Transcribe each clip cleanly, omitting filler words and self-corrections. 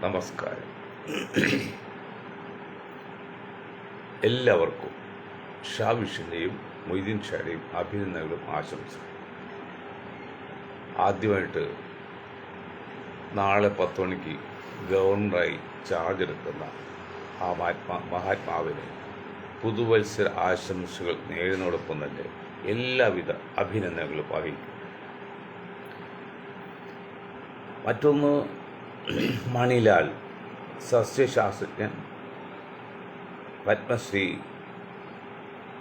നമസ്കാരം. എല്ലാവർക്കും ഷാവിഷിൻ്റെയും മൊയ്തീൻ ഷായുടെയും അഭിനന്ദനങ്ങളും ആശംസകളും. ആദ്യമായിട്ട് നാളെ 10 മണിക്ക് ഗവർണറായി ചാർജ് എടുക്കുന്ന ആ മഹാത്മാവിന് പുതുവത്സര ആശംസകൾ നേടുന്നതോടൊപ്പം തന്നെ എല്ലാവിധ അഭിനന്ദനങ്ങളും അറിയിക്കും. മറ്റൊന്ന്, മണിലാൽ സസ്യശാസ്ത്രജ്ഞൻ പത്മശ്രീ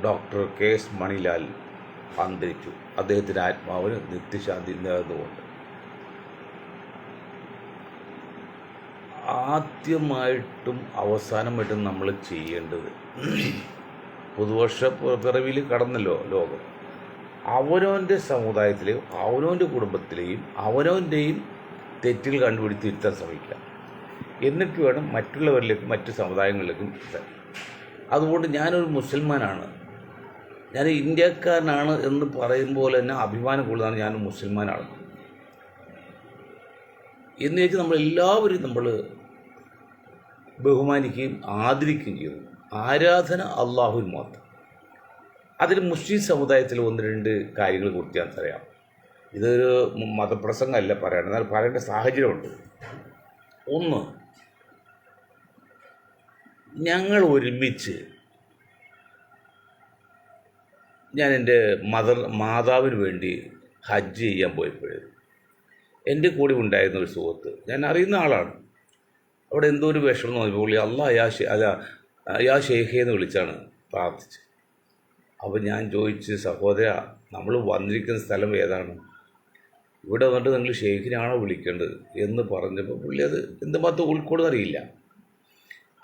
ഡോക്ടർ KS മണിലാൽ അന്തരിച്ചു. അദ്ദേഹത്തിൻ്റെ ആത്മാവിന് നിത്യശാന്തി നേർന്നുകൊണ്ട് ആദ്യമായിട്ടും അവസാനമായിട്ടും നമ്മൾ ചെയ്യേണ്ടത്, പുതുവർഷ പിറവിയിൽ കടന്നല്ലോ ലോകം, അവനവൻ്റെ സമുദായത്തിലെയും അവനവൻ്റെ കുടുംബത്തിലെയും അവനവൻ്റെയും തെറ്റുകൾ കണ്ടുപിടിച്ച് തിരുത്താൻ ശ്രമിക്കുക. എന്നിട്ട് വേണം മറ്റുള്ളവരിലേക്കും മറ്റു സമുദായങ്ങളിലേക്കും എത്താൻ. അതുകൊണ്ട് ഞാനൊരു മുസൽമാനാണ്, ഞാൻ ഇന്ത്യക്കാരനാണ് എന്ന് പറയുമ്പോൾ തന്നെ അഭിമാനം കൂടുതലാണ് ഞാൻ മുസൽമാനാണ് എന്ന് വെച്ച് നമ്മളെല്ലാവരും നമ്മൾ ബഹുമാനിക്കുകയും ആദരിക്കുകയും ചെയ്യുന്നു. ആരാധന അള്ളാഹുവിന് മാത്രം. അതിൽ മുസ്ലിം സമുദായത്തിൽ 1-2 കാര്യങ്ങൾ കുറിച്ച് ഞാൻ പറയാം. ഇതൊരു മതപ്രസംഗമല്ല പറയണം, എന്നാൽ പറയേണ്ട സാഹചര്യമുണ്ട്. ഒന്ന്, ഞങ്ങൾ ഒരുമിച്ച്, ഞാൻ എൻ്റെ മാതാവിന് വേണ്ടി ഹജ്ജ് ചെയ്യാൻ പോയപ്പോഴേ എൻ്റെ കൂടെ ഉണ്ടായിരുന്ന ഒരു സുഹൃത്ത്, ഞാൻ അറിയുന്ന ആളാണ്, അവിടെ എന്തോ ഒരു വിഷമം തോന്നിയപ്പോൾ പുള്ളി യാ ഷെയ്ഖേ എന്ന് വിളിച്ചാണ് പ്രാർത്ഥിച്ചത്. അപ്പോൾ ഞാൻ ചോദിച്ച്, സഹോദര, നമ്മൾ വന്നിരിക്കുന്ന സ്ഥലം ഏതാണ്? ഇവിടെ വന്നിട്ട് നിങ്ങൾ ഷെയ്ഖിനാണോ വിളിക്കേണ്ടത് എന്ന് പറഞ്ഞപ്പോൾ പുള്ളി അത് എന്തുമാത്രം ഉൾക്കൊള്ളുന്നറിയില്ല.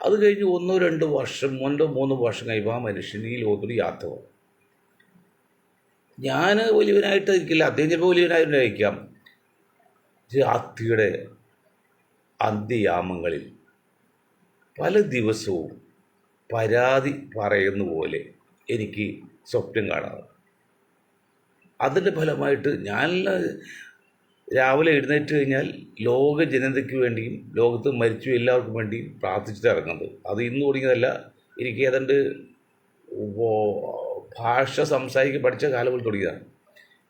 അത് കഴിഞ്ഞ് 1-2 വർഷം, 3 വർഷം കഴിയുമ്പോൾ ആ മനുഷ്യൻ ഈ ലോകത്തോട് യാത്ര പോകും. ഞാൻ വലിയവനായിട്ട് ഇരിക്കില്ല, അദ്ദേഹം ചിലപ്പോൾ വലിയവനായിരിക്കാം. രാത്രിയുടെ അന്ത്യയാമങ്ങളിൽ പല ദിവസവും പരാതി പറയുന്ന പോലെ എനിക്ക് സ്വപ്നം കാണാറ്. അതിൻ്റെ ഫലമായിട്ട് ഞാൻ രാവിലെ എഴുന്നേറ്റ് കഴിഞ്ഞാൽ ലോക ജനതയ്ക്ക് വേണ്ടിയും ലോകത്ത് മരിച്ചു എല്ലാവർക്കും വേണ്ടിയും പ്രാർത്ഥിച്ചിട്ട് ഇറങ്ങുന്നത്. അത് ഇന്ന് തുടങ്ങിയതല്ല, എനിക്ക് ഏതാണ്ട് ഭാഷ സംസാരിക്കാൻ പഠിച്ച കാലം പോലെ തുടങ്ങിയതാണ്.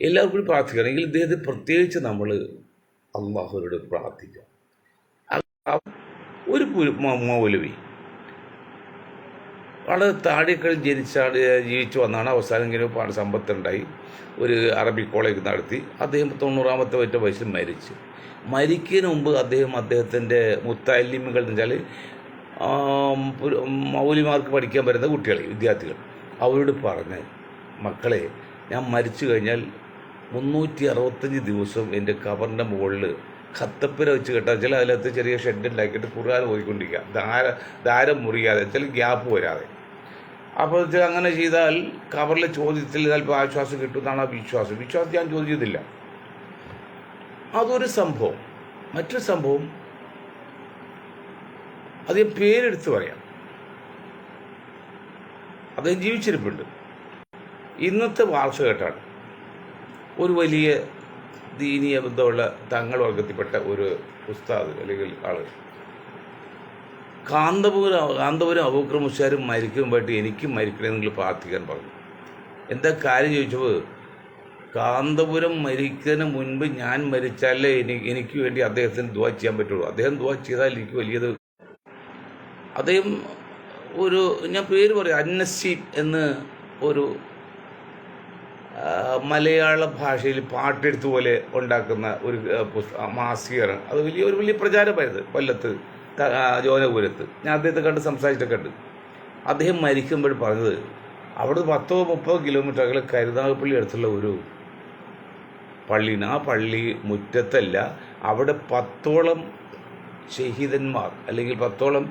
എല്ലാവർക്കും പ്രാർത്ഥിക്കണം. എങ്കിൽ ഇദ്ദേഹത്തെ പ്രത്യേകിച്ച് നമ്മൾ അള്ളാഹുവിനോട് പ്രാർത്ഥിക്കാം. ഒരു മൗലവി വളരെ താഴേക്കളിൽ ജീവിച്ചു വന്നാണ്. അവസാനം ഇങ്ങനെ സമ്പത്തുണ്ടായി, ഒരു അറബി കോളേജ് നടത്തി. അദ്ദേഹം 90-ാമത്തെ വയസ്സിൽ മരിച്ചു. മരിക്കുന്നതിന് മുമ്പ് അദ്ദേഹത്തിൻ്റെ മുത്തല്ലിമുകൾ എന്ന് വെച്ചാൽ മൗലിമാർക്ക് പഠിക്കാൻ വരുന്ന കുട്ടികൾ, വിദ്യാർത്ഥികൾ, അവരോട് പറഞ്ഞ്, മക്കളെ, ഞാൻ മരിച്ചു കഴിഞ്ഞാൽ 365 ദിവസം എൻ്റെ കബറിൻ്റെ മുകളിൽ ഖത്തപ്പിര വെച്ച് കെട്ടാൻ വെച്ചാൽ അതിനകത്ത് ചെറിയ ഷെഡ് ഉണ്ടാക്കിയിട്ട് ഖുർആൻ ഓതിക്കൊണ്ടിരിക്കുക, ധാരം മുറിയാതെ, ചില ഗ്യാപ്പ് വരാതെ. അപ്പോൾ അങ്ങനെ ചെയ്താൽ കബറിലെ ചോദ്യത്തിൽ ചിലപ്പോൾ ആശ്വാസം കിട്ടുമെന്നാണ് ആ വിശ്വാസം. ഞാൻ ചോദിച്ചതില്ല. അതൊരു സംഭവം. മറ്റൊരു സംഭവം, അദ്ദേഹം പേരെടുത്ത് പറയാം, അദ്ദേഹം ജീവിച്ചിരിപ്പുണ്ട്. ഇന്നത്തെ വാർത്ത കേട്ടാണ് ഒരു വലിയ ദീനീയ ബന്ധമുള്ള തങ്ങൾ വർഗത്തിൽപ്പെട്ട ഒരു ഉസ്താദ് അല്ലെങ്കിൽ ആള് കാന്തപുരം അബൂബക്കർ മുസ്ലിയാരും മരിക്കുമ്പോഴായിട്ട് എനിക്കും മരിക്കണമെങ്കിൽ പ്രാർത്ഥിക്കാൻ പറഞ്ഞു. എന്താ കാര്യം ചോദിച്ചപ്പോൾ, കാന്തപുരം മരിക്കുന്നതിന് മുൻപ് ഞാൻ മരിച്ചാലേ എനിക്ക് വേണ്ടി അദ്ദേഹത്തിന് ദുആ ചെയ്യാൻ പറ്റുള്ളൂ. അദ്ദേഹം ദുആ ചെയ്താൽ എനിക്ക് വലിയത്. അദ്ദേഹം ഞാൻ പേര് പറയാം, അന്നസീബ് എന്ന് ഒരു മലയാള ഭാഷയിൽ പാട്ടെഴുത്ത് പോലെ ഉണ്ടാക്കുന്ന ഒരു മാസികയാണ്. അത് വലിയ പ്രചാരമായത് കൊല്ലത്ത്, ജോനപുരത്ത്. ഞാൻ അദ്ദേഹത്തെ കണ്ട് സംസാരിച്ചിട്ടൊക്കെ ഉണ്ട്. അദ്ദേഹം മരിക്കുമ്പോൾ പറഞ്ഞത്, അവിടെ 10-30 കിലോമീറ്റർ അകലെ കരുനാഗപ്പള്ളി അടുത്തുള്ള ഒരു പള്ളിയാണ്. ആ പള്ളി മുറ്റത്തല്ല, അവിടെ 10ഓളം ഷഹീദന്മാർ അല്ലെങ്കിൽ 10ഓളം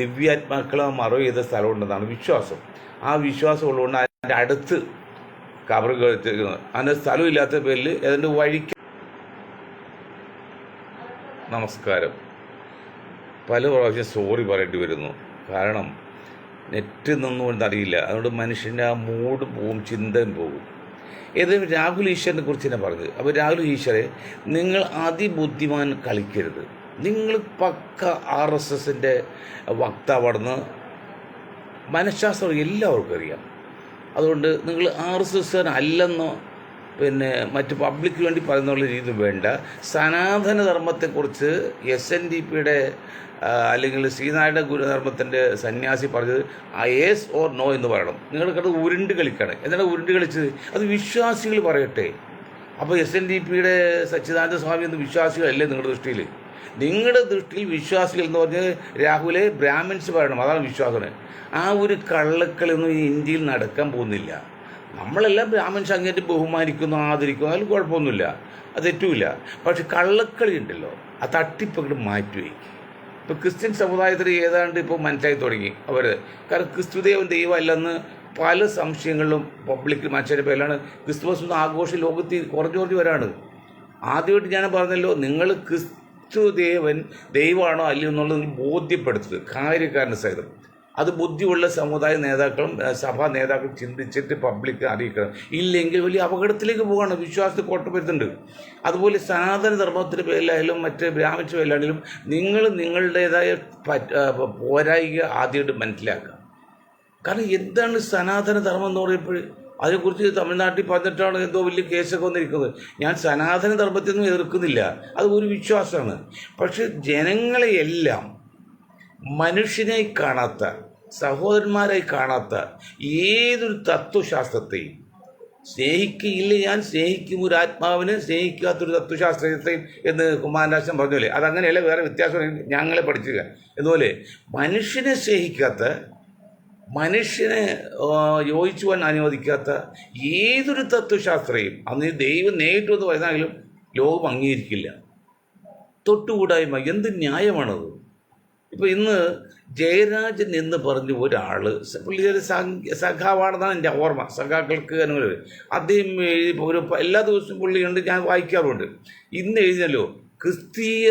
ദിവ്യാത്മാക്കളെ മറവ് ചെയ്ത സ്ഥലമുണ്ടെന്നാണ് വിശ്വാസം. ആ വിശ്വാസം ഉള്ളതുകൊണ്ട് അതിൻ്റെ അടുത്ത് കബറുകൾ വെച്ചിരിക്കുന്നത്. അതിൻ്റെ സ്ഥലമില്ലാത്ത പേരിൽ ഏതാണ്ട് വഴിക്ക്. നമസ്കാരം. പല പ്രാവശ്യം സോറി പറയേണ്ടി വരുന്നു, കാരണം നെറ്റ് നിന്നുകൊണ്ട് അറിയില്ല. അതുകൊണ്ട് മനുഷ്യൻ്റെ ആ മൂഡ് പോവും, ചിന്തയും പോകും. ഏതായാലും രാഹുൽ ഈശ്വറിനെ കുറിച്ച് തന്നെ പറഞ്ഞത്. അപ്പോൾ രാഹുൽ ഈശ്വറെ, നിങ്ങൾ അതിബുദ്ധിമാൻ കളിക്കരുത്. നിങ്ങൾ പക്ക RSSൻ്റെ വക്താവാണെന്ന് മനഃശാസ്ത്രം എല്ലാവർക്കും അറിയാം. അതുകൊണ്ട് നിങ്ങൾ RSS അല്ലെന്നോ പിന്നെ മറ്റ് പബ്ലിക്ക് വേണ്ടി പറയുന്നുള്ള രീതി വേണ്ട. സനാതന ധർമ്മത്തെക്കുറിച്ച് SNDPയുടെ അല്ലെങ്കിൽ ശ്രീനാരായണ ഗുരുധർമ്മത്തിൻ്റെ സന്യാസി പറഞ്ഞത് യെസ് ഓർ നോ എന്ന് പറയണം. നിങ്ങൾക്കത് ഉരുണ്ട് കളിക്കണം. എന്താണ് ഉരുണ്ട് കളിച്ചത്? അത് വിശ്വാസികൾ പറയട്ടെ. അപ്പോൾ SNDPയുടെ സച്ചിദാനന്ദ സ്വാമി എന്ന വിശ്വാസികളല്ലേ നിങ്ങളുടെ ദൃഷ്ടിയിൽ? നിങ്ങളുടെ ദൃഷ്ടിയിൽ വിശ്വാസികൾ എന്ന് പറഞ്ഞാൽ രാഹുലെ ബ്രാഹ്മിൻസ് പറയണം, അതാണ് വിശ്വാസം. ആ ഒരു കള്ളക്കളിയൊന്നും ഈ ഇന്ത്യയിൽ നടക്കാൻ പോകുന്നില്ല. നമ്മളെല്ലാം ബ്രാഹ്മിൻസ് അങ്ങേറ്റ് ബഹുമാനിക്കുന്നു, ആദരിക്കുന്നു, അതിൽ കുഴപ്പമൊന്നുമില്ല, അത് തെറ്റുമില്ല. പക്ഷെ കള്ളക്കളി ഉണ്ടല്ലോ, ആ തട്ടിപ്പങ്ങോട്ട് മാറ്റിവയ്ക്കും. ഇപ്പോൾ ക്രിസ്ത്യൻ സമുദായത്തിൽ ഏതാണ്ട് ഇപ്പോൾ മനസ്സിലായി തുടങ്ങി അവർ. കാരണം ക്രിസ്തുദേവൻ ദൈവമല്ലെന്ന് പല സംശയങ്ങളിലും പബ്ലിക് മനുഷ്യരുടെ പേരിലാണ് ക്രിസ്തുമസ് ആഘോഷം ലോകത്തിൽ കുറഞ്ഞു വരാണ്. ആദ്യമായിട്ട് ഞാൻ പറഞ്ഞല്ലോ, നിങ്ങൾ ക്രിസ്തുദേവൻ ദൈവമാണോ അല്ലയോ എന്നുള്ളത് ബോധ്യപ്പെടുത്തുന്നത് കാര്യക്കാരൻ്റെ സഹിതം. അത് ബുദ്ധിയുള്ള സമുദായ നേതാക്കളും സഭാ നേതാക്കളും ചിന്തിച്ചിട്ട് പബ്ലിക്ക് അറിയിക്കണം. ഇല്ലെങ്കിൽ വലിയ അപകടത്തിലേക്ക് പോവുകയാണ്, വിശ്വാസത്തിൽ കോട്ടപ്പെടുത്തുന്നുണ്ട്. അതുപോലെ സനാതന ധർമ്മത്തിൻ്റെ പേരിലായാലും മറ്റ് ബ്രാഹ്മിൻസ് പേരിലാണെങ്കിലും നിങ്ങൾ നിങ്ങളുടേതായ പോരായിക ആദ്യമായിട്ട് മനസ്സിലാക്കുക. കാരണം എന്താണ് സനാതന ധർമ്മം എന്ന് പറയുമ്പോൾ അതിനെക്കുറിച്ച് തമിഴ്നാട്ടിൽ പറഞ്ഞിട്ടാണ് എന്തോ വലിയ കേസൊക്കെ വന്നിരിക്കുന്നത്. ഞാൻ സനാതന ധർമ്മത്തിനൊന്നും എതിർക്കുന്നില്ല, അത് ഒരു വിശ്വാസമാണ്. പക്ഷെ ജനങ്ങളെയെല്ലാം മനുഷ്യനായി കാണാത്ത, സഹോദരന്മാരായി കാണാത്ത ഏതൊരു തത്വശാസ്ത്രത്തെയും സ്നേഹിക്കുകയില്ല. ഞാൻ സ്നേഹിക്കും ഒരു ആത്മാവിനെ, സ്നേഹിക്കാത്തൊരു തത്വശാസ്ത്രത്തെയും എന്ന് കുമാരനാശൻ പറഞ്ഞല്ലേ, അതങ്ങനെയല്ല, വേറെ വ്യത്യാസം ഞങ്ങളെ പഠിക്കുക. അതുപോലെ മനുഷ്യനെ സ്നേഹിക്കാത്ത, മനുഷ്യനെ യോജിച്ചു പോകാൻ അനുവദിക്കാത്ത ഏതൊരു തത്വശാസ്ത്രയും അന്ന് ദൈവം നേരിട്ട് വന്ന് പറയുന്നെങ്കിലും ലോകം അംഗീകരിക്കില്ല. തൊട്ടുകൂടായ്മ എന്ത് ന്യായമാണത്? ഇപ്പോൾ ഇന്ന് ജയരാജൻ എന്ന് പറഞ്ഞ ഒരാൾ, പുള്ളി ഒരു സഖാവാണെന്നാണ് എൻ്റെ ഓർമ്മ, സഖാക്കൾക്ക് അനുകൂലം. അദ്ദേഹം ഒരു എല്ലാ ദിവസവും പുള്ളിയുണ്ട്, ഞാൻ വായിക്കാറുണ്ട്. ഇന്ന് എഴുതിയല്ലോ, ക്രിസ്തീയ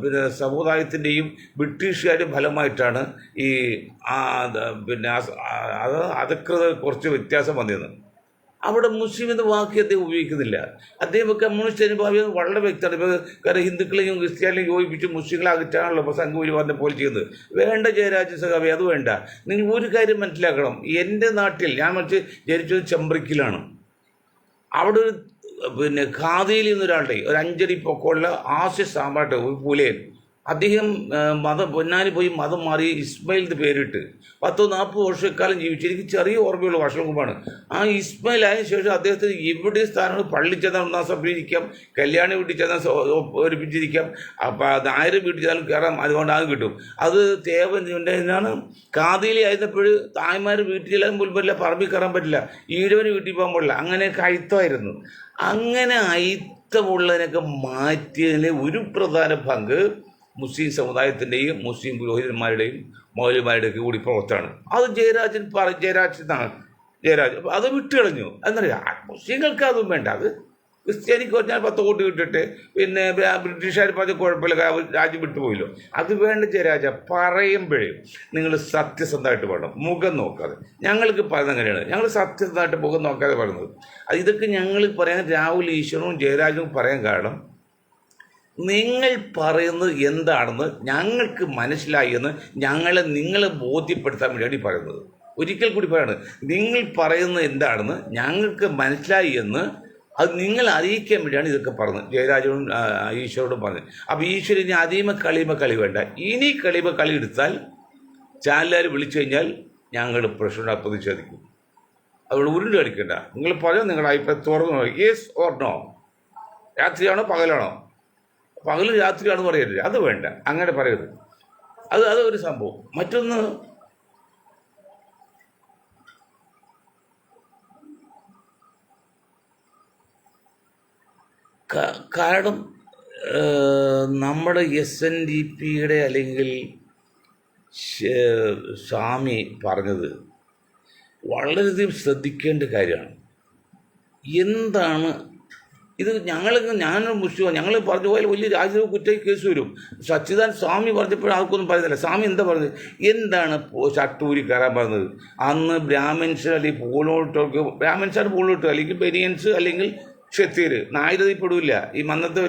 പിന്നെ സമുദായത്തിൻ്റെയും ബ്രിട്ടീഷുകാരുടെ ഫലമായിട്ടാണ് ഈ പിന്നെ അധികൃത കുറച്ച് വ്യത്യാസം വന്നിരുന്നത്. അവിടെ മുസ്ലിം എന്ന വാക്ക് അദ്ദേഹം ഉപയോഗിക്കുന്നില്ല. അദ്ദേഹം കമ്മ്യൂണിസ്റ്റ് അനുഭാവം വളരെ വ്യക്തമാണ്. ഇപ്പോൾ കാരണം ഹിന്ദുക്കളെയും ക്രിസ്ത്യാനികളെയും യോജിപ്പിച്ച് മുസ്ലിങ്ങളെ അകറ്റാണല്ലോ ഇപ്പോൾ സംഘപരിവാറിനെ പോലെ ചെയ്യുന്നത്. വേണ്ട ജയരാജൻ സഖാവേ, അത് വേണ്ട. നിങ്ങൾ ഒരു കാര്യം മനസ്സിലാക്കണം, എൻ്റെ നാട്ടിൽ ഞാൻ മറിച്ച് ജനിച്ചത് ചെമ്പ്രക്കിലാണ്. അവിടെ ഒരു പിന്നെ ഖാദിയിൽ നിന്നൊരാളുടെ ഒരു 5 അടി പൊക്കമുള്ള ആസ്യ സാമ്പാട്ട് ഒരു പുലയൻ, അദ്ദേഹം പൊന്നാനി പോയി മതം മാറി ഇസ്മയിൽ എന്ന് പേരിട്ട് 10-40 വർഷക്കാലം ജീവിച്ചു. എനിക്ക് ചെറിയ ഓർമ്മയുള്ള വർഷം മുമ്പാണ്. ആ ഇസ്മയിൽ ആയതിനു ശേഷം അദ്ദേഹത്തിന് ഇവിടെ സ്ഥാനങ്ങൾ പള്ളി ചെന്നാൽ 1-ാം സഭയിലിരിക്കാം, കല്യാണി വീട്ടിൽ ചെന്നാൽ ഒരുമിച്ചിരിക്കാം, നായർ വീട്ടിൽ ചെന്നാലും കയറാം, അതുകൊണ്ട് അത് കിട്ടും. അത് തേവനാണ്. കാതിയിൽ ആയിരുന്നപ്പോൾ തായ്മാർ വീട്ടിൽ ചെല്ലാൻ മുൻപല്ല, പറമ്പിൽ കയറാൻ പറ്റില്ല, ഈഴവന് വീട്ടിൽ പോകാൻ പാടില്ല, അങ്ങനെയൊക്കെ അയിത്തമായിരുന്നു. അങ്ങനെ അയിത്തമുള്ളതിനൊക്കെ മാറ്റിയതിലെ ഒരു പ്രധാന പങ്ക് മുസ്ലിം സമുദായത്തിൻ്റെയും മുസ്ലിം പുരോഹിതന്മാരുടെയും മൗലവിമാരുടെയൊക്കെ കൂടി പ്രവർത്തനമാണ്. അത് ജയരാജൻ അത് വിട്ടുകളഞ്ഞു. എന്നറിയാം, മുസ്ലിങ്ങൾക്ക് അതും വേണ്ട. അത് ക്രിസ്ത്യാനിക്ക് പറഞ്ഞാൽ 10 കോടി കിട്ടിട്ട് പിന്നെ ബ്രിട്ടീഷുകാർ പറഞ്ഞ കുഴപ്പമില്ല, രാജ്യം വിട്ടുപോയില്ലോ. അത് വേണ്ട ജയരാജ. പറയുമ്പോഴേ നിങ്ങൾ സത്യസന്ധമായിട്ട് വേണം, മുഖം നോക്കാതെ. ഞങ്ങൾക്ക് പറയുന്നത് അങ്ങനെയാണ്, ഞങ്ങൾ സത്യസന്ധമായിട്ട് മുഖം നോക്കാതെ പറയുന്നത്. ഇതൊക്കെ ഞങ്ങൾ പറയാൻ രാഹുൽ ഈശ്വരനും ജയരാജനും പറയാൻ കാരണം, നിങ്ങൾ പറയുന്നത് എന്താണെന്ന് ഞങ്ങൾക്ക് മനസ്സിലായി എന്ന് നിങ്ങളെ ബോധ്യപ്പെടുത്താൻ വേണ്ടിയാണ് പറയുന്നത്. ഒരിക്കൽ കൂടി പറയുന്നത്, നിങ്ങൾ പറയുന്നത് എന്താണെന്ന് ഞങ്ങൾക്ക് മനസ്സിലായി എന്ന് അത് നിങ്ങൾ അറിയിക്കാൻ വേണ്ടിയാണ് ഇതൊക്കെ പറഞ്ഞത്. ജയരാജനും ഈശ്വരോടും പറഞ്ഞത്. അപ്പോൾ ഈശ്വരന് അതീമ കളി വേണ്ട. ഇനി കളി എടുത്താൽ ചാനലുകാർ വിളിച്ചു കഴിഞ്ഞാൽ ഞങ്ങൾ പ്രശ്നം പ്രതിഷേധിക്കും. അതുകൊണ്ട് ഉരുണ്ട് കളിക്കണ്ട. നിങ്ങൾ പറഞ്ഞോ, നിങ്ങളുടെ അഭിപ്രായം തുറന്നു, യെസ് ഓർ നോ. രാത്രിയാണോ പകലാണോ? പകലും രാത്രിയാണെന്ന് പറയരുത്, അത് വേണ്ട, അങ്ങനെ പറയരുത്. അതൊരു സംഭവം. മറ്റൊന്ന്, കാരണം നമ്മുടെ SNDPയുടെ അല്ലെങ്കിൽ സ്വാമി പറഞ്ഞത് വളരെയധികം ശ്രദ്ധിക്കേണ്ട കാര്യമാണ്. എന്താണ് ഇത്? ഞാനൊരു മുസ്ലിം, ഞങ്ങൾ പറഞ്ഞു പോയാൽ വലിയ രാജ്യദ്രോഹ കുറ്റ കേസ് വരും. സച്ചിദാനന്ദ സ്വാമി പറഞ്ഞപ്പോൾ ആർക്കൊന്നും പറയുന്നില്ല. സ്വാമി എന്താ പറഞ്ഞത്? എന്താണ് ഷട്ടൂരി കയറാൻ പറഞ്ഞത്? അന്ന് ബ്രാഹ്മിൻസ് അല്ലെങ്കിൽ പൂളോട്ടർക്ക്, ബ്രാഹ്മിൻസാണ് പൂളോട്ട്, അല്ലെങ്കിൽ ബനിയൻസ് അല്ലെങ്കിൽ ക്ഷത്രിയർ, നായരതിപ്പെടില്ല ഈ മന്നത്തെ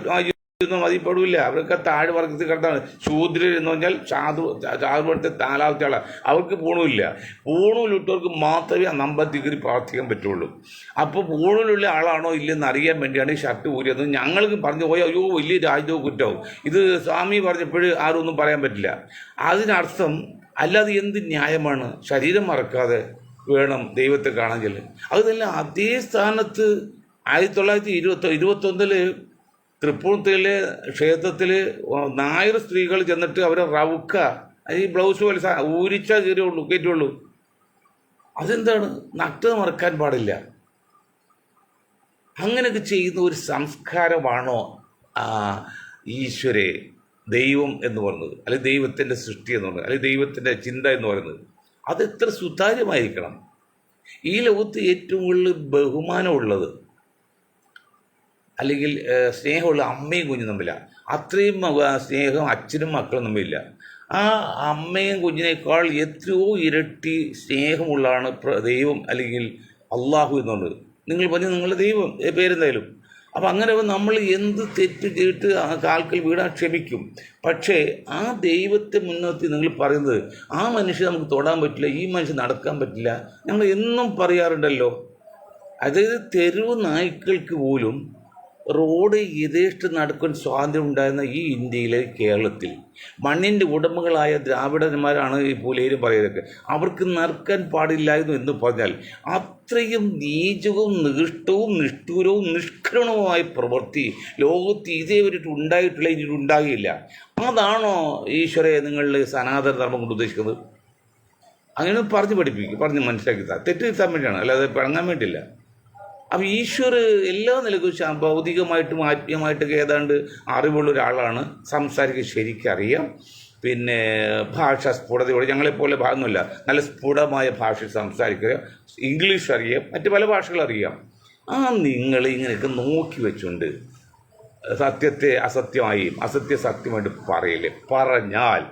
ഒന്നും അതിൽപ്പെടില്ല. അവരൊക്കെ താഴെ വർഗത്തിൽ കിടന്നാണ്. ശൂദ്രർ എന്ന് പറഞ്ഞാൽ ചാതുപുരത്തെ നാലാമത്തെ ആളാണ്. അവർക്ക് പൂണുമില്ല. പൂണൂലിട്ടവർക്ക് മാത്രമേ ആ നമ്പത്തിക്കറി പ്രാർത്ഥിക്കാൻ പറ്റുള്ളൂ. അപ്പോൾ പൂണൂലുള്ള ആളാണോ ഇല്ലെന്ന് അറിയാൻ വേണ്ടിയാണ് ഈ ഷർട്ട് ഊരിയത്. ഞങ്ങൾക്ക് പറഞ്ഞു പോയാൽ അയ്യോ വലിയ രാജ്യവും കുറ്റവും. ഇത് സ്വാമി പറഞ്ഞപ്പോൾ ആരും ഒന്നും പറയാൻ പറ്റില്ല. അതിനർത്ഥം അല്ലാതെ എന്ത് ന്യായമാണ്? ശരീരം മറക്കാതെ വേണം ദൈവത്തെ കാണാൻ ചെല്ലും. അത് തന്നെ അതേ സ്ഥാനത്ത് 1921 തൃപ്പൂണിത്തുറയിലെ ക്ഷേത്രത്തിൽ നായർ സ്ത്രീകൾ ചെന്നിട്ട് അവരെ റവുക്ക ഈ ബ്ലൗസ് പോലെ ഊരിച്ചാ കയറ്റുള്ളൂ. അതെന്താണ്? നഗ്നത മറക്കാൻ പാടില്ല. അങ്ങനെയൊക്കെ ചെയ്യുന്ന ഒരു സംസ്കാരമാണോ ഈശ്വരെ ദൈവം എന്ന് പറയുന്നത്, അല്ലെങ്കിൽ ദൈവത്തിൻ്റെ സൃഷ്ടി എന്ന് പറയുന്നത്, അല്ലെങ്കിൽ ദൈവത്തിൻ്റെ ചിന്ത എന്ന് പറയുന്നത്? അതെത്ര സുതാര്യമായിരിക്കണം. ഈ ലോകത്ത് ഏറ്റവും കൂടുതൽ ബഹുമാനമുള്ളത് അല്ലെങ്കിൽ സ്നേഹമുള്ള അമ്മയും കുഞ്ഞും തമ്മിലാണ്. അത്രയും സ്നേഹം അച്ഛനും മക്കളും തമ്മിലില്ല. ആ അമ്മയും കുഞ്ഞിനേക്കാൾ എത്രയോ ഇരട്ടി സ്നേഹമുള്ളതാണ് ദൈവം അല്ലെങ്കിൽ അള്ളാഹു എന്നുള്ളത്. നിങ്ങൾ പറഞ്ഞ് നിങ്ങളുടെ ദൈവം പേരെന്തായാലും. അപ്പം അങ്ങനെ നമ്മൾ എന്ത് തെറ്റ് ചെയ്തിട്ട് ആ കാൽക്കൽ വീടാൻ ക്ഷമിക്കും. പക്ഷേ ആ ദൈവത്തെ മുൻനിർത്തി നിങ്ങൾ പറയുന്നത് ആ മനുഷ്യൻ നമുക്ക് തൊടാൻ പറ്റില്ല, ഈ മനുഷ്യൻ നടക്കാൻ പറ്റില്ല, ഞങ്ങൾ എന്നും പറയാറുണ്ടല്ലോ. അതായത് തെരുവ് നായ്ക്കൾക്ക് പോലും റോഡ് യഥേഷ്ടം നടക്കാൻ സ്വാതന്ത്ര്യം ഉണ്ടായിരുന്ന ഈ ഇന്ത്യയിലെ കേരളത്തിൽ മണ്ണിൻ്റെ ഉടമകളായ ദ്രാവിഡന്മാരാണ് ഈ പുലയരും പറയുന്നതൊക്കെ. അവർക്ക് നടക്കാൻ പാടില്ലായിരുന്നു എന്ന് പറഞ്ഞാൽ അത്രയും നീചവും നികൃഷ്ടവും നിഷ്ഠൂരവും നിഷ്കരുണവുമായ പ്രവൃത്തി ലോകത്ത് ഇതേവരെയായിട്ട് ഉണ്ടായിട്ടില്ല, ഇനി ഉണ്ടാകില്ല. അതാണോ ഈശ്വരെ നിങ്ങൾ സനാതന ധർമ്മം കൊണ്ട് ഉദ്ദേശിക്കുന്നത്? അങ്ങനെ പറഞ്ഞ് പഠിപ്പിക്കും, പറഞ്ഞ് മനസ്സിലാക്കി തെറ്റ് തിരുത്താൻ വേണ്ടിയാണ്, അല്ലാതെ പിണങ്ങാൻ വേണ്ടിയില്ല. അപ്പം ഈശ്വർ എല്ലാ നിലക്കും ഭൗതികമായിട്ടും ആത്മീയമായിട്ടൊക്കെ ഏതാണ്ട് അറിവുള്ള ഒരാളാണ്. സംസാരിക്കാൻ ശരിക്കറിയാം. പിന്നെ ഭാഷ സ്ഫുടതയോടെ ഞങ്ങളെപ്പോലെ ഭാഗമൊന്നുമില്ല, നല്ല സ്ഫുടമായ ഭാഷ സംസാരിക്കുക, ഇംഗ്ലീഷ് അറിയാം, മറ്റ് പല ഭാഷകളറിയാം. നിങ്ങൾ ഇങ്ങനെയൊക്കെ നോക്കി വെച്ചുകൊണ്ട് സത്യത്തെ അസത്യമായും സത്യമായിട്ട് പറയില്ലേ? പറഞ്ഞാൽ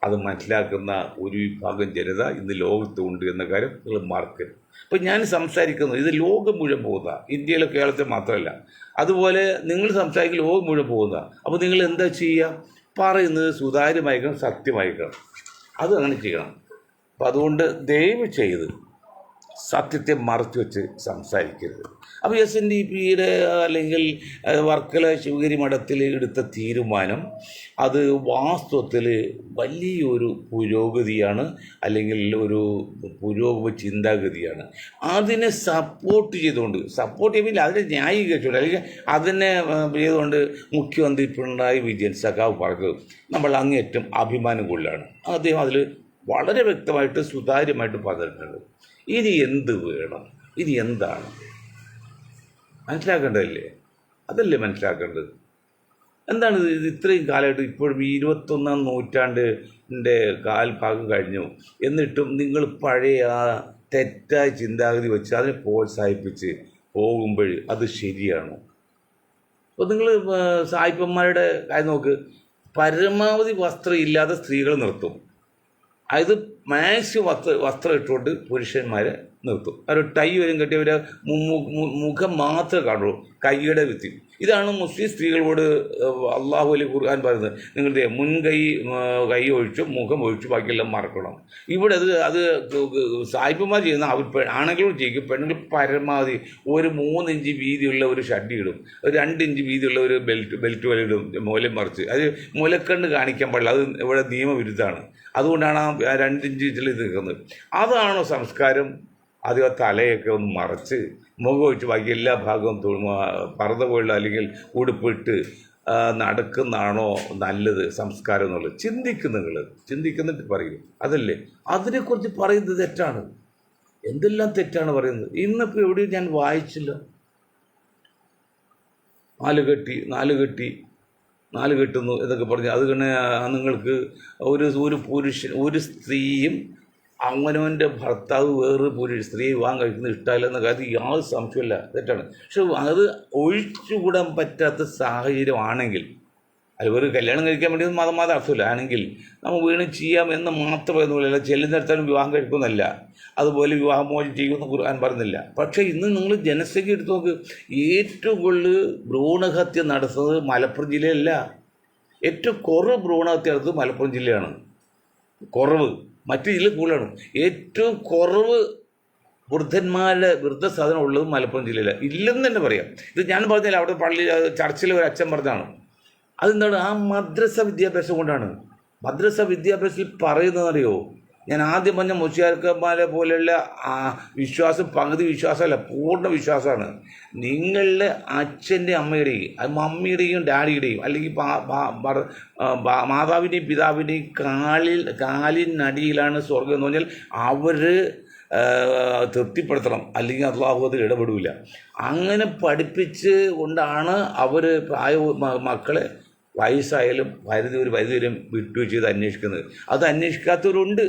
അത് മനസ്സിലാക്കുന്ന ഒരു വിഭാഗം ജനത ഇന്ന് ലോകത്തുണ്ട് എന്ന കാര്യം നിങ്ങൾ മറക്കരുത്. ഇപ്പം ഞാൻ സംസാരിക്കുന്നത് ഇത് ലോകം മുഴുവൻ പോകുന്ന, ഇന്ത്യയിലെ കേരളത്തിൽ മാത്രമല്ല. അതുപോലെ നിങ്ങൾ സംസാരിക്കുന്ന ലോകം മുഴുവൻ പോകുന്ന. അപ്പോൾ നിങ്ങൾ എന്താ ചെയ്യുക? പറയുന്നത് സുതാര്യമായിരിക്കണം, സത്യമായിരിക്കണം. അത് അങ്ങനെ ചെയ്യണം. അപ്പം അതുകൊണ്ട് ദയവ് ചെയ്ത് സത്യത്തെ മറച്ചു വെച്ച് സംസാരിക്കരുത്. അപ്പോൾ SNDP-യുടെ അല്ലെങ്കിൽ വർക്കല ശിവഗിരി മഠത്തിൽ എടുത്ത തീരുമാനം അത് വാസ്തവത്തിൽ വലിയൊരു പുരോഗതിയാണ്, അല്ലെങ്കിൽ ഒരു പുരോഗമ ചിന്താഗതിയാണ്. അതിനെ സപ്പോർട്ട് ചെയ്യുമ്പോൾ അതിനെ ന്യായീകരിച്ചുകൊണ്ട് അല്ലെങ്കിൽ അതിനെ ചെയ്തുകൊണ്ട് മുഖ്യമന്ത്രി പിണറായി വിജയൻ സഖാവ് പറഞ്ഞത് നമ്മൾ അങ്ങേറ്റം അഭിമാനം കൊള്ളുകയാണ്. അദ്ദേഹം അതിൽ വളരെ വ്യക്തമായിട്ട് സുതാര്യമായിട്ട് പറഞ്ഞിട്ടുണ്ട്. ഇനി എന്ത് വേണം? ഇനി എന്താണ് മനസ്സിലാക്കേണ്ടതല്ലേ? അതല്ലേ മനസ്സിലാക്കേണ്ടത്. എന്താണ് ഇത് ഇത്രയും കാലമായിട്ട് ഇപ്പോഴും 21ാം നൂറ്റാണ്ടിൻ്റെ കാൽഭാഗം കഴിഞ്ഞു, എന്നിട്ടും നിങ്ങൾ പഴയ ആ തെറ്റായ ചിന്താഗതി വെച്ച് അതിനെ പ്രോത്സാഹിപ്പിച്ച് പോകുമ്പോൾ അത് ശരിയാണോ? അപ്പോൾ നിങ്ങൾ സായിപ്പന്മാരുടെ കാര്യം നോക്ക്. പരമാവധി വസ്ത്രം ഇല്ലാതെ സ്ത്രീകൾ നിർത്തും. അത് മാക്സിമം വസ്ത്രം ഇട്ടുകൊണ്ട് പുരുഷന്മാരെ നിർത്തും. അവർ ടൈ വരും കെട്ടി അവരെ മുഖം മാത്രമേ കാണുള്ളൂ, കൈയുടെ വിത്തി. ഇതാണ് മുസ്ലിം സ്ത്രീകളോട് അള്ളാഹു അലി ഖുർആൻ പറയുന്നത്. നിങ്ങളുടെ കൈ ഒഴിച്ചു മുഖം ഒഴിച്ചു ബാക്കിയെല്ലാം മറക്കണം. ഇവിടെ അത് സായിപ്പന്മാർ ചെയ്യുന്ന അവർ ആണെങ്കിലും ചെയ്യും. പെണ്ണുങ്ങൾ പരമാവധി ഒരു 3 ഇഞ്ച് വീതിയുള്ള ഒരു ഷഡ്ഡി ഇടും, ഒരു 2 ഇഞ്ച് വീതിയുള്ള ഒരു ബെൽറ്റ് പോലെ ഇടും, മൂലം മറിച്ച്. അത് മുലക്കണ്ണ് കാണിക്കാൻ പാടില്ല, അത് ഇവിടെ നിയമവിരുദ്ധമാണ്. അതുകൊണ്ടാണ് ആ 2 ഇഞ്ച് ഇതിൽ നിൽക്കുന്നത്. അതാണോ സംസ്കാരം? അത് തലയൊക്കെ ഒന്ന് മറച്ച് മുഖം ഒഴിച്ച് ബാക്കി എല്ലാ ഭാഗവും പർദ്ദ പോലുള്ള അല്ലെങ്കിൽ ഉടുപ്പിട്ട് നടക്കുന്നതാണോ നല്ലത് സംസ്കാരം എന്നുള്ളത്? ചിന്തിക്കുന്നിട്ട് പറയും. അതല്ലേ അതിനെക്കുറിച്ച് പറയുന്നത് തെറ്റാണ്. എന്തെല്ലാം തെറ്റാണ് പറയുന്നത്. ഇന്നിപ്പോൾ എവിടെയും ഞാൻ വായിച്ചില്ല. നാല് കെട്ടുന്നു എന്നൊക്കെ പറഞ്ഞ് അത് തന്നെ നിങ്ങൾക്ക് ഒരു സ്ത്രീയും അവനവൻ്റെ ഭർത്താവ് വേറൊരു സ്ത്രീയെ വിവാഹം കഴിക്കുന്നത് ഇഷ്ടമല്ല എന്ന കാര്യത്തിൽ യാതൊരു സംശയമില്ല, തെറ്റാണ്. പക്ഷെ അത് ഒഴിച്ചുകൂടാൻ പറ്റാത്ത സാഹചര്യമാണെങ്കിൽ അത് ഒരു കല്യാണം കഴിക്കാൻ വേണ്ടി മതം അർത്ഥമില്ല. ആണെങ്കിൽ നമ്മൾ വീണ് ചെയ്യാം എന്ന് മാത്രമേ ചെല്ലുന്നിടത്താലും വിവാഹം കഴിക്കുമെന്നല്ല, അതുപോലെ വിവാഹമോചനം ചെയ്യുമെന്ന് ഖുർആൻ പറയുന്നില്ല. പക്ഷേ ഇന്ന് നിങ്ങൾ ജനസംഖ്യ എടുത്ത് നോക്ക്, ഏറ്റവും കൂടുതൽ ഭ്രൂണഹത്യ നടത്തുന്നത് മലപ്പുറം ജില്ലയല്ല. ഏറ്റവും കുറവ് ഭ്രൂണഹത്യ നടത്തുന്നത് മലപ്പുറം ജില്ലയാണ്. കുറവ് മറ്റു ജില്ല കൂടുതലാണ്. ഏറ്റവും കുറവ് വൃദ്ധസാധനം ഉള്ളത് മലപ്പുറം ജില്ലയിലാണ്. ഇല്ലെന്ന് തന്നെ പറയാം. ഇത് ഞാൻ പറഞ്ഞില്ല, അവിടെ ചർച്ചിലെ ഒരു അച്ഛൻ പറഞ്ഞതാണ്. അതെന്താണ്? ആ മദ്രസ വിദ്യാഭ്യാസം കൊണ്ടാണ്. മദ്രസ വിദ്യാഭ്യാസത്തിൽ പറയുന്നതെന്നറിയോ? ഞാൻ ആദ്യം പറഞ്ഞ മുസ്ലിയാർക്കന്മാരെ പോലെയുള്ള വിശ്വാസം പകുതി വിശ്വാസമല്ല, പൂർണ്ണ വിശ്വാസമാണ്. നിങ്ങളുടെ അച്ഛൻ്റെ അമ്മയുടെയും മമ്മിയുടെയും ഡാഡിയുടെയും അല്ലെങ്കിൽ മാതാവിൻ്റെയും പിതാവിൻ്റെയും കാലിനടിയിലാണ് സ്വർഗം എന്ന് പറഞ്ഞാൽ അവർ തൃപ്തിപ്പെടുത്തണം, അല്ലെങ്കിൽ അള്ളാഹു അത് ഇടപെടില്ല. അങ്ങനെ പഠിപ്പിച്ച് കൊണ്ടാണ് അവർ മക്കളെ വയസ്സായാലും ഒരു പരിധി വരെയും വിട്ടുവീഴ്ച ചെയ്ത് അന്വേഷിക്കുന്നത്. അത് അന്വേഷിക്കാത്തവരുണ്ട്.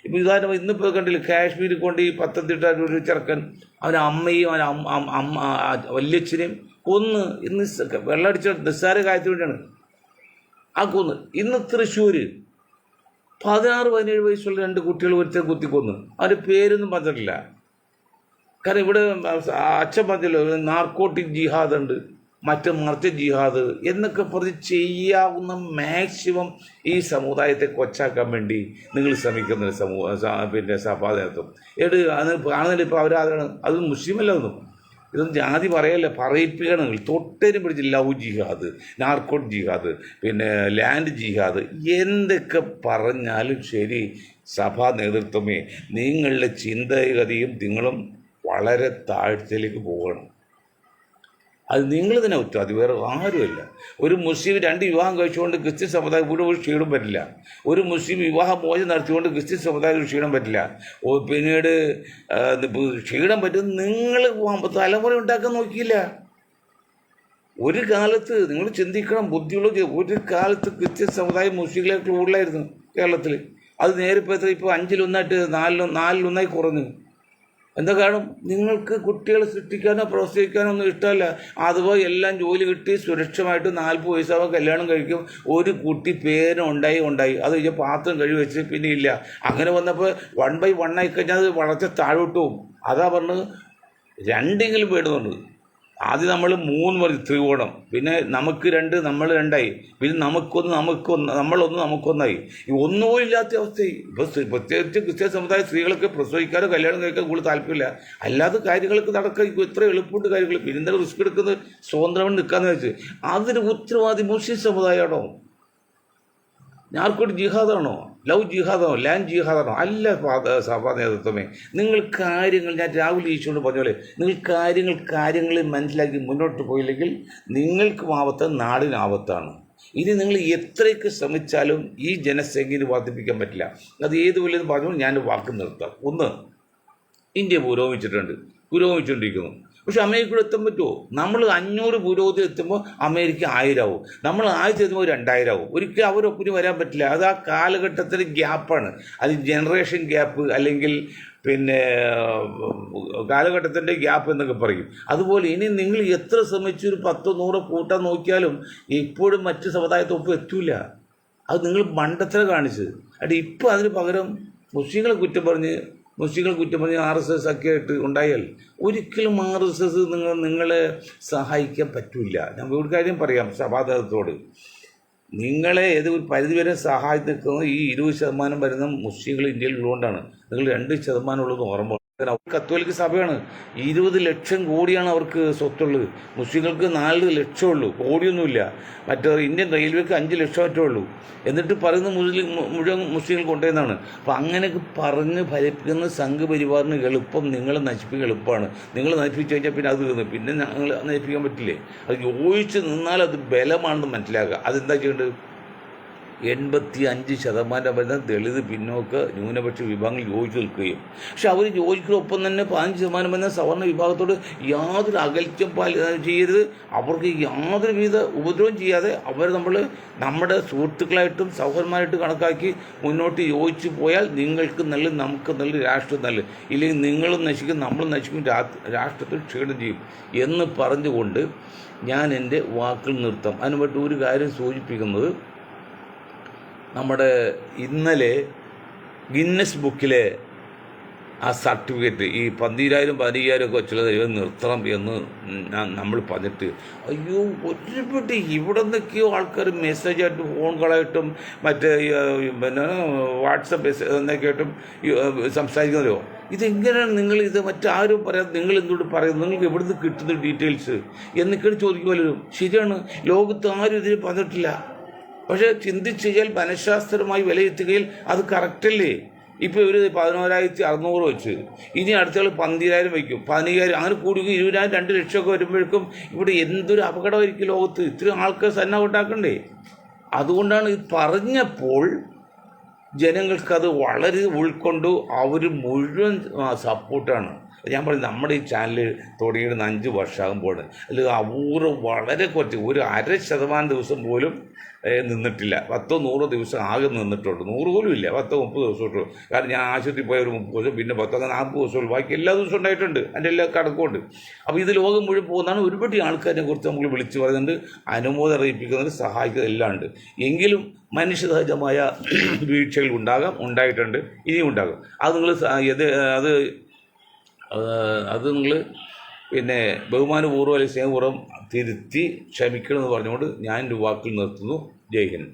ഇപ്പോൾ ഉദാഹരണം ഇന്നിപ്പോൾ കണ്ടില്ല, കാശ്മീരിൽ കൊണ്ട് ഈ പത്തനംതിട്ട ഒരു ചെറുക്കൻ അവൻ്റെ അമ്മയും വല്യച്ഛനെയും കൊന്ന്. ഇന്ന് വെള്ളമടിച്ച നിസ്സാര കാര്യത്തിന് വേണ്ടിയാണ് ആ കൊന്ന്. ഇന്ന് തൃശ്ശൂർ 16-17 വയസ്സുള്ള 2 കുട്ടികൾ ഒരുത്തൻ കുത്തിക്കൊന്നു. അവൻ്റെ പേരൊന്നും പറഞ്ഞിട്ടില്ല. കാരണം ഇവിടെ അച്ഛൻ പറഞ്ഞല്ലോ, നാർക്കോട്ടിക് ജിഹാദ് ഉണ്ട്, മറിച്ച് ജിഹാദ് എന്നൊക്കെ പറഞ്ഞ് ചെയ്യാവുന്ന മാക്സിമം ഈ സമുദായത്തെ കൊച്ചാക്കാൻ വേണ്ടി നിങ്ങൾ ശ്രമിക്കുന്ന സഭാ നേതൃത്വം കാണുന്നില്ല. ഇപ്പോൾ അവരാരാണ്? അത് മുസ്ലിമല്ല. ഒന്നും ഇതൊന്നും ജാതി പറയല്ല, പറയിപ്പിക്കണം. നിങ്ങൾ തൊട്ടേനും പിടിച്ച് ലവ് ജിഹാദ്, നാർക്കോട്ട് ജിഹാദ്, ലാൻഡ് ജിഹാദ്, എന്തൊക്കെ പറഞ്ഞാലും ശരി, സഭാ നേതൃത്വമേ നിങ്ങളുടെ ചിന്തഗതിയും നിങ്ങളും വളരെ താഴ്ചയിലേക്ക് പോകണം. അത് നിങ്ങൾ തന്നെ ഒറ്റ, അത് വേറെ ആരുമല്ല. ഒരു മുസ്ലിം 2 വിവാഹം കഴിച്ചുകൊണ്ട് ക്രിസ്ത്യൻ സമുദായം ഒരു ക്ഷീണം പറ്റില്ല. ഒരു മുസ്ലിം വിവാഹമോചനം നടത്തിക്കൊണ്ട് ക്രിസ്ത്യൻ സമുദായം ക്ഷീണം പറ്റില്ല. പിന്നീട് ക്ഷീണം പറ്റും നിങ്ങൾ തലമുറ ഉണ്ടാക്കാൻ നോക്കിയില്ല. ഒരു കാലത്ത് നിങ്ങൾ ചിന്തിക്കണം, ബുദ്ധിയുള്ള ഒരു കാലത്ത് ക്രിസ്ത്യൻ സമുദായം മുസ്ലിങ്ങളെ കൂടുതലായിരുന്നു കേരളത്തിൽ. അത് നേരെ ഇപ്പോൾ 5-1 4-1 കുറഞ്ഞു. എന്താ കാരണം? നിങ്ങൾക്ക് കുട്ടികളെ സൃഷ്ടിക്കാനോ പ്രോത്സാഹിക്കാനോ ഒന്നും ഇഷ്ടമല്ല. അതുപോലെ എല്ലാം ജോലി കിട്ടി സുരക്ഷമായിട്ട് 40 വയസ്സാകുമ്പോൾ കല്യാണം കഴിക്കും. ഒരു കുട്ടി ഉണ്ടായി അത് കഴിഞ്ഞാൽ പാത്രം കഴിവ് വെച്ച് പിന്നെ ഇല്ല. അങ്ങനെ വന്നപ്പോൾ 1 by 1 ആയി കഴിഞ്ഞാൽ അത് വളർച്ച താഴോട്ട് പോകും. അതാ പറഞ്ഞത് 2 വേണ്ടുന്നുണ്ട്. ആദ്യം നമ്മൾ 3 പറഞ്ഞു ത്രികോണം, പിന്നെ നമുക്ക് 2 നമ്മൾ 2ആയി, പിന്നെ നമ്മളൊന്ന് നമുക്കൊന്നായി. ഈ ഒന്നുപോലും ഇല്ലാത്ത അവസ്ഥയായി. ഇപ്പോൾ പ്രത്യേകിച്ച് ക്രിസ്ത്യൻ സമുദായ സ്ത്രീകൾക്ക് പ്രസവിക്കാനോ കല്യാണം കഴിക്കാൻ കൂടുതൽ താല്പര്യമില്ല. അല്ലാത്ത കാര്യങ്ങൾക്ക് നടക്കാൻ എത്ര എളുപ്പമുണ്ട് കാര്യങ്ങൾ. പിന്നെ റിസ്ക് എടുക്കുന്നത് സ്വതന്ത്രം നിൽക്കാന്ന് വെച്ച് അതിന് ഉത്തരവാദി മുസ്ലിം സമുദായമാണോ? നാർക്കോട്ടിക് ജിഹാദാണോ? ലവ് ജിഹാദാണോ? ലാൻഡ് ജിഹാദാണോ? അല്ല സഭാ നേതൃത്വമേ. നിങ്ങൾ കാര്യങ്ങൾ, ഞാൻ രാഹുൽ ഈശ്വരനോട് പറഞ്ഞ പോലെ, നിങ്ങൾ കാര്യങ്ങൾ മനസ്സിലാക്കി മുന്നോട്ട് പോയില്ലെങ്കിൽ നിങ്ങൾക്കും ആപത്ത്, നാടിന് ആപത്താണ്. ഇനി നിങ്ങൾ എത്രയൊക്കെ ശ്രമിച്ചാലും ഈ ജനസംഖ്യയെ വർദ്ധിപ്പിക്കാൻ പറ്റില്ല. അത് ഏത് വല്ലതും പറഞ്ഞു ഞാൻ വാക്ക് നിർത്താം. ഒന്ന്, ഇന്ത്യ പുരോഗമിച്ചുകൊണ്ടിരിക്കുന്നു. പക്ഷെ അമേരിക്കയിൽ എത്താൻ പറ്റുമോ? നമ്മൾ 500 പുരോഗതി എത്തുമ്പോൾ അമേരിക്ക 1000 ആവും. നമ്മൾ 1000 എത്തുമ്പോൾ 2000 ആവും. ഒരിക്കലും അവരൊപ്പിന് വരാൻ പറ്റില്ല. അത് ആ കാലഘട്ടത്തിൽ ഗ്യാപ്പാണ്. അത് ജനറേഷൻ ഗ്യാപ്പ്, അല്ലെങ്കിൽ കാലഘട്ടത്തിൻ്റെ ഗ്യാപ്പ് എന്നൊക്കെ പറയും. അതുപോലെ ഇനി നിങ്ങൾ എത്ര ശ്രമിച്ചു ഒരു 10-100 കൂട്ടാൻ നോക്കിയാലും ഇപ്പോഴും മറ്റ് സമുദായത്തൊപ്പം എത്തൂല. അത് നിങ്ങൾ മണ്ടത്തരം കാണിച്ചത്. ഇപ്പോൾ അതിന് പകരം മുസ്ലിങ്ങളെ കുറ്റം പറഞ്ഞ് RSS ഒക്കെ ആയിട്ട് ഉണ്ടായാൽ ഒരിക്കലും RSS നിങ്ങളെ സഹായിക്കാൻ പറ്റില്ല. ഞാൻ ഒരു കാര്യം പറയാം സഭാതലത്തോട്, നിങ്ങളെ ഒരു പരിധിവരെ സഹായിച്ച് നിൽക്കുന്നത് ഈ 20% വരുന്ന മുസ്ലിങ്ങൾ ഇന്ത്യയിൽ ഉള്ളതുകൊണ്ടാണ്. നിങ്ങൾ 2% ഉള്ളത് ഓർമ്മ. കത്തോലിക്ക സഭയാണ്. 20 ലക്ഷം കോടിയാണ് അവർക്ക് സ്വത്തുള്ളത്. മുസ്ലിങ്ങൾക്ക് 4 ലക്ഷം ഉള്ളൂ, കോടിയൊന്നുമില്ല. ഇന്ത്യൻ റെയിൽവേക്ക് 5 ലക്ഷം മറ്റേ ഉള്ളൂ. എന്നിട്ട് പറയുന്ന മുഴുവൻ മുസ്ലിങ്ങൾ കൊണ്ടുവന്നാണ്. അപ്പം അങ്ങനെയൊക്കെ പറഞ്ഞ് ഫലിപ്പിക്കുന്ന സംഘപരിവാറിന് എളുപ്പം, നിങ്ങളെ നശിപ്പിക്കുക എളുപ്പമാണ്. നിങ്ങൾ നശിപ്പിച്ച് കഴിഞ്ഞാൽ പിന്നെ അത് തീർന്നു, പിന്നെ ഞങ്ങൾ നശിപ്പിക്കാൻ പറ്റില്ലേ? അത് യോജിച്ച് നിന്നാൽ അത് ബലമാണെന്ന് മനസ്സിലാക്കുക. അതെന്താ ചെയ്യേണ്ടത്? 85% വരുന്ന ദളിത് പിന്നോക്ക ന്യൂനപക്ഷ വിഭാഗങ്ങൾ യോജിച്ച് നിൽക്കുകയും, പക്ഷെ അവർ യോജിക്കുന്നതൊപ്പം തന്നെ 15% വരുന്ന സവർണ്ണ വിഭാഗത്തോട് യാതൊരു അകൽച്ചം ചെയ്യരുത്, അവർക്ക് യാതൊരു വിധ ഉപദ്രവം ചെയ്യാതെ അവർ നമ്മുടെ സുഹൃത്തുക്കളായിട്ടും സഹോദരന്മാരായിട്ട് കണക്കാക്കി മുന്നോട്ട് യോജിച്ച് പോയാൽ നിങ്ങൾക്ക് നല്ല, നമുക്ക് നല്ല, രാഷ്ട്രം നല്ല, ഇല്ലെങ്കിൽ നിങ്ങളും നശിക്കും നമ്മളും നശിക്കും, രാഷ്ട്രത്തിൽ ക്ഷീണം ചെയ്യും എന്ന് പറഞ്ഞുകൊണ്ട് ഞാൻ എൻ്റെ വാക്കുകൾ നിർത്താം. അതിനുപറ്റി ഒരു കാര്യം സൂചിപ്പിക്കുന്നത്, നമ്മുടെ ഇന്നലെ ഗിന്നസ് ബുക്കിലെ ആ സർട്ടിഫിക്കറ്റ് ഈ 15,000 ഒക്കെ വെച്ചുള്ളത് നിർത്തണം എന്ന് നമ്മൾ പറഞ്ഞിട്ട്, അയ്യോ ഒരുപാട് ഇവിടെ നിന്നൊക്കെയോ ആൾക്കാർ മെസ്സേജായിട്ടും ഫോൺ കോളായിട്ടും മറ്റേ പിന്നെ വാട്സപ്പ് മെസ്സേജ് എന്നൊക്കെ ആയിട്ടും സംസാരിക്കുന്നതോ, ഇതെങ്ങനെയാണ് നിങ്ങൾ ഇത് മറ്റാരും പറയാതെ നിങ്ങൾ എന്തുകൊണ്ട് പറയുന്നത്, നിങ്ങൾക്ക് എവിടുന്ന് കിട്ടുന്ന ഡീറ്റെയിൽസ് എന്നൊക്കെയാണ് ചോദിക്കുമല്ലോ. ശരിയാണ്, ലോകത്ത് ആരും ഇതിന് പറഞ്ഞിട്ടില്ല. പക്ഷേ ചിന്തിച്ച് കഴിഞ്ഞാൽ മനഃശാസ്ത്രമായി വിലയിരുത്തുകയിൽ അത് കറക്റ്റല്ലേ? ഇപ്പോൾ ഇവർ 11,600 വെച്ച്, ഇനി അടുത്തയാൾ 15,000 വയ്ക്കും, 15,000 അങ്ങനെ കൂടി 20,000 2 ലക്ഷമൊക്കെ വരുമ്പോഴേക്കും ഇവിടെ എന്തൊരു അപകടമായിരിക്കും ലോകത്ത്. ഇത്രയും ആൾക്കാർ സന്ന ഉണ്ടാക്കണ്ടേ? അതുകൊണ്ടാണ് ഇത് പറഞ്ഞപ്പോൾ ജനങ്ങൾക്കത് വളരെ ഉൾക്കൊണ്ടു, അവർ മുഴുവൻ സപ്പോർട്ടാണ്. ഞാൻ പറയും, നമ്മുടെ ഈ ചാനൽ തുടങ്ങിയിട്ട് 5 വർഷമാകുമ്പോൾ അതിൽ അപൂർവം വളരെ കുറച്ച്, ഒരു 0.5% ദിവസം പോലും നിന്നിട്ടില്ല. 10-100 ദിവസം ആകെ നിന്നിട്ടുള്ളൂ. 100 പോലും ഇല്ല, 10-30 ദിവസം ഇട്ടുള്ളൂ. കാരണം ഞാൻ ആശുപത്രി പോയ ഒരു 30 ദിവസം, പിന്നെ 10-40 ദിവസമുള്ളൂ. ബാക്കി എല്ലാ ദിവസവും ഉണ്ടായിട്ടുണ്ട്, അതിൻ്റെ എല്ലാ കണക്കുമുണ്ട്. അപ്പോൾ ഇത് ലോകം മുഴുവൻ പോകുന്നതാണ്. ഒരുപാട് ആൾക്കാരെ കുറിച്ച് നമ്മൾ വിളിച്ച് പറയുന്നുണ്ട്, അനുമോദം അറിയിപ്പിക്കുന്നുണ്ട്, സഹായിക്കുന്നത് എല്ലാം ഉണ്ട്. എങ്കിലും മനുഷ്യസഹജമായ വീഴ്ചകൾ ഉണ്ടായിട്ടുണ്ട്, ഇനിയും ഉണ്ടാകും. അത് നിങ്ങൾ പിന്നെ ബഹുമാനപൂർവ്വം അല്ലെങ്കിൽ സ്നേഹപൂർവ്വം തിരുത്തി ക്ഷമിക്കണമെന്ന് പറഞ്ഞുകൊണ്ട് ഞാൻ എൻ്റെ വാക്കിൽ നിർത്തുന്നു. ജയ് ഹിന്ദ്.